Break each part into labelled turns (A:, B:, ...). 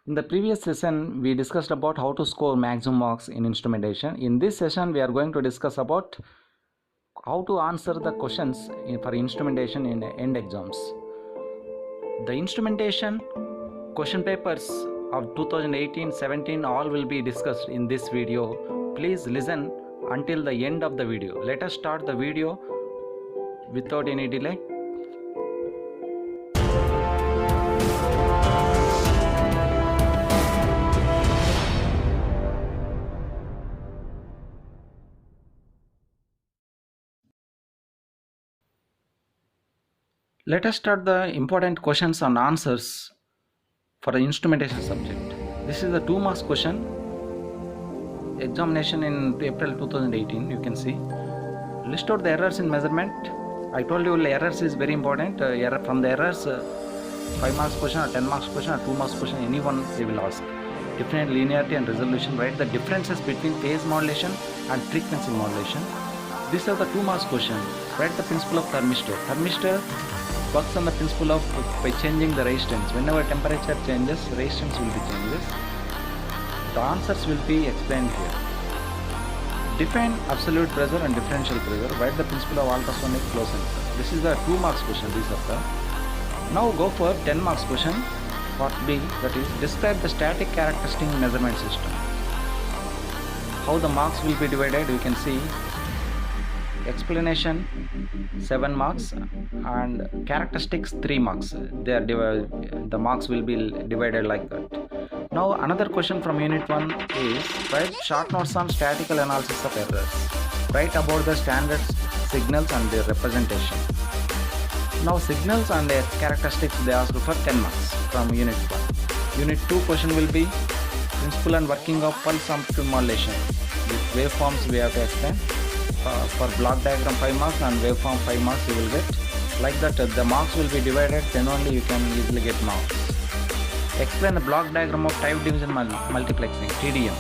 A: In the previous session, we discussed about how to score maximum marks in instrumentation. In this session, we are going to discuss about how to answer the questions for instrumentation in end exams. The instrumentation question papers of 2018-17 all will be discussed in this video. Please listen until the end of the video. Let us start the video without any delay. Let us start the important questions and answers for the instrumentation subject. This is the 2 marks question examination in April 2018. You can see. List out the errors in measurement. I told you errors is very important. From the errors, 5 marks question or 10 marks question or 2 marks question, anyone they will ask. Definite linearity and resolution. Write the differences between phase modulation and frequency modulation. These are the 2 marks question. Write the principle of thermistor. Thermistor works on the principle of by changing the resistance. Whenever temperature changes, resistance will be changes. The answers will be explained here. Define absolute pressure and differential pressure. Write the principle of ultrasonic flow sensor. This is the 2 marks question. These are the. Now go for 10 marks question. Part B, that is describe the static characteristic measurement system. How the marks will be divided, you can see. Explanation 7 marks and characteristics 3 marks. They are the marks will be divided like that. Now another question from unit 1 is write short notes on statistical analysis of errors. Write about the standard signals and their representation. Now signals and their characteristics they asked for 10 marks from unit 1. Unit 2 question will be principle and working of pulse amplitude modulation. With waveforms we have to explain. For block diagram 5 marks and waveform 5 marks you will get. Like that the marks will be divided, then only you can easily get marks. Explain the block diagram of type division multiplexing, TDM.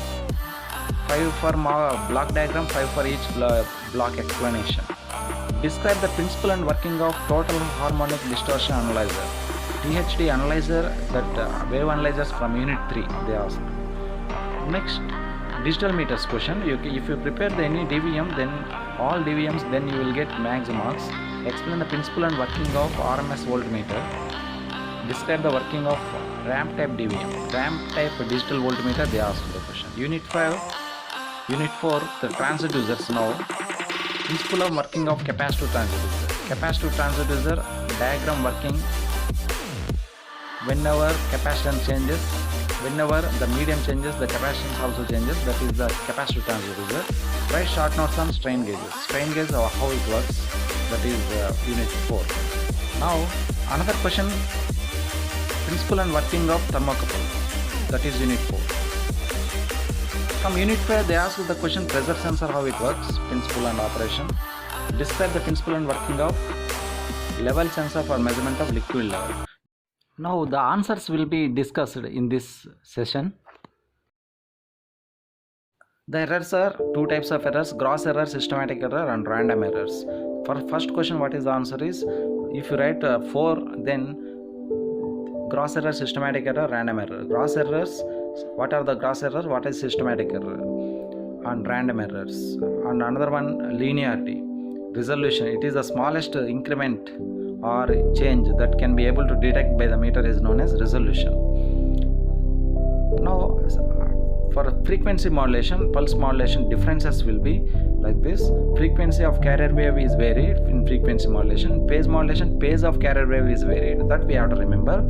A: 5 for block diagram, 5 for each block explanation. Describe the principle and working of total harmonic distortion analyzer. THD analyzer, that wave analyzers from unit 3 they asked. Next, digital meters question. If you prepare any DVM, then all DVMs, then you will get max marks. Explain the principle and working of RMS voltmeter. Describe the working of ramp type DVM. Ramp type digital voltmeter they asked the question. Unit 5, unit 4, the transducers now. Principle of working of capacitive transducer. Capacitive transducer diagram working whenever capacitance changes. Whenever the medium changes, the capacitance also changes. That is the capacitive transducer. Write short notes on strain gauges. Strain gauge or how it works. That is unit 4. Now another question. Principle and working of thermocouple. That is unit 4. From unit 5 they ask the question pressure sensor how it works. Principle and operation. Describe the principle and working of level sensor for measurement of liquid level. Now the answers will be discussed in this session. The errors are 2 types of errors: gross error, systematic error and random errors. For first question what is the answer is, if you write 4, then gross error, systematic error, random error. Gross errors, what are the gross errors, what is systematic error and random errors. And another one, linearity. Resolution, it is the smallest increment or change that can be able to detect by the meter is known as resolution. Now for frequency modulation, pulse modulation, differences will be like this. Frequency of carrier wave is varied in frequency modulation. Phase modulation, phase of carrier wave is varied. That we have to remember.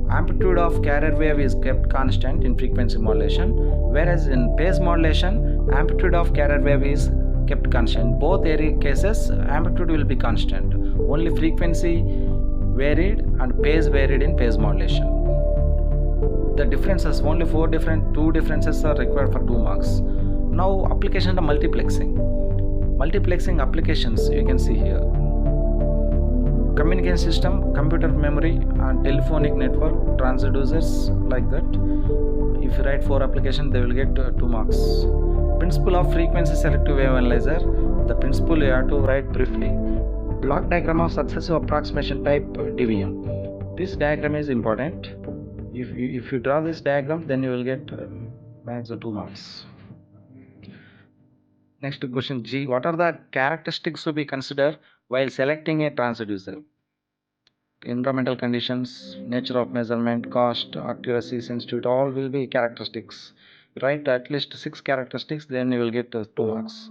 A: Amplitude of carrier wave is kept constant in frequency modulation, whereas in phase modulation amplitude of carrier wave is kept constant. Both cases amplitude will be constant. Only frequency varied and phase varied in phase modulation. The differences, only 2 differences are required for 2 marks. Now application of multiplexing. Multiplexing applications you can see here. Communication system, computer memory and telephonic network, transducers like that. If you write 4 applications they will get 2 marks. Principle of frequency selective wave analyzer. The principle you have to write briefly. Block diagram of successive approximation type DVM. This diagram is important. if you draw this diagram, then you will get max 2 marks. Next question G. What are the characteristics to be considered while selecting a transducer? Environmental conditions, nature of measurement, cost, accuracy, sensitivity, all will be characteristics. Write at least 6 characteristics, then you will get 2 marks.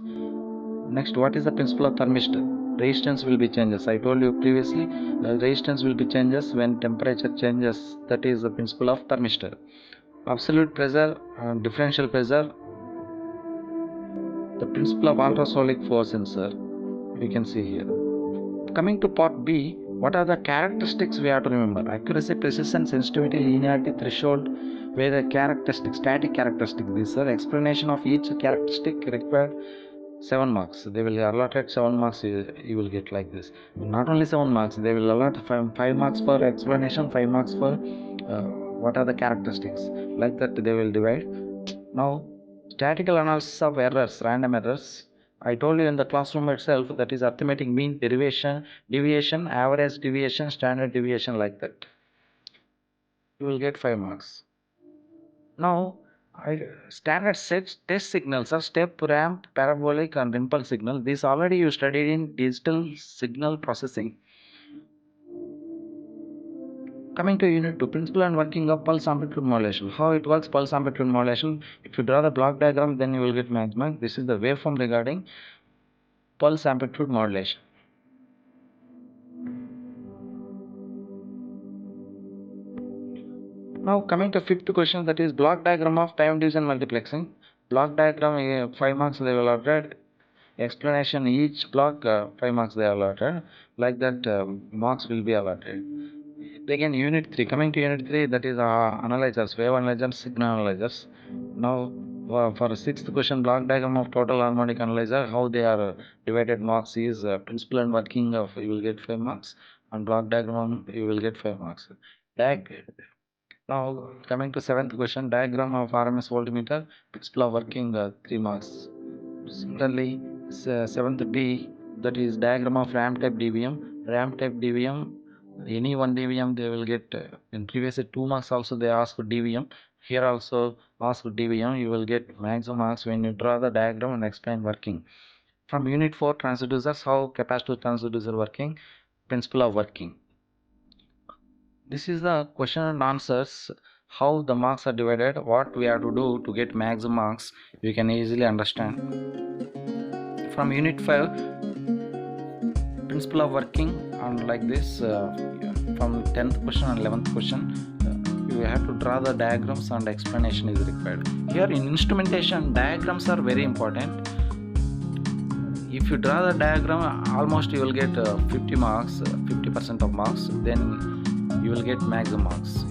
A: Next, what is the principle of thermistor? Resistance will be changes. I told you previously, resistance will be changes when temperature changes. That is the principle of thermistor. Absolute pressure, differential pressure, the principle of ultrasonic force sensor. You can see here. Coming to part B, what are the characteristics we have to remember? Accuracy, precision, sensitivity, linearity, threshold, where the characteristics, static characteristics. These are explanation of each characteristic required 7 marks. They will allot 7 marks. You will get like this. Not only 7 marks, they will allot 5 marks for explanation, 5 marks for what are the characteristics. Like that, they will divide. Now, statistical analysis of errors, random errors. I told you in the classroom itself, that is arithmetic mean, derivation, deviation, average deviation, standard deviation, like that. You will get 5 marks. Now, standard test signals are step, ramp, parabolic, and impulse signal. These already you studied in digital signal processing. Coming to unit 2, principle and working of pulse amplitude modulation. How it works, pulse amplitude modulation. If you draw the block diagram, then you will get max mark. This is the waveform regarding pulse amplitude modulation. Now coming to fifth question, that is block diagram of time division multiplexing. Block diagram 5 marks they will allotted. Explanation each block 5 marks they are allotted. Like that marks will be allotted. Again unit 3. Coming to unit 3, that is analyzers, wave analyzers, signal analyzers. Now for sixth question, block diagram of total harmonic analyzer, how they are divided marks is principle and working of you will get 5 marks, and block diagram you will get 5 marks. Now coming to seventh question, diagram of RMS voltmeter, principle of working 3 marks. Similarly, seventh B, that is diagram of ramp type DVM. Ramp type DVM, any one DVM they will get. In previous 2 marks also they asked DVM. Here also asked DVM. You will get maximum marks when you draw the diagram and explain working. From unit 4, transducers, how capacitor transducer working, principle of working. This is the question and answers, how the marks are divided, what we have to do to get maximum marks. You can easily understand. From unit 5, principle of working, and like this from 10th question and 11th question you have to draw the diagrams and explanation is required. Here in instrumentation, diagrams are very important. If you draw the diagram, almost you will get 50 marks, 50% of marks, then you will get maximum marks.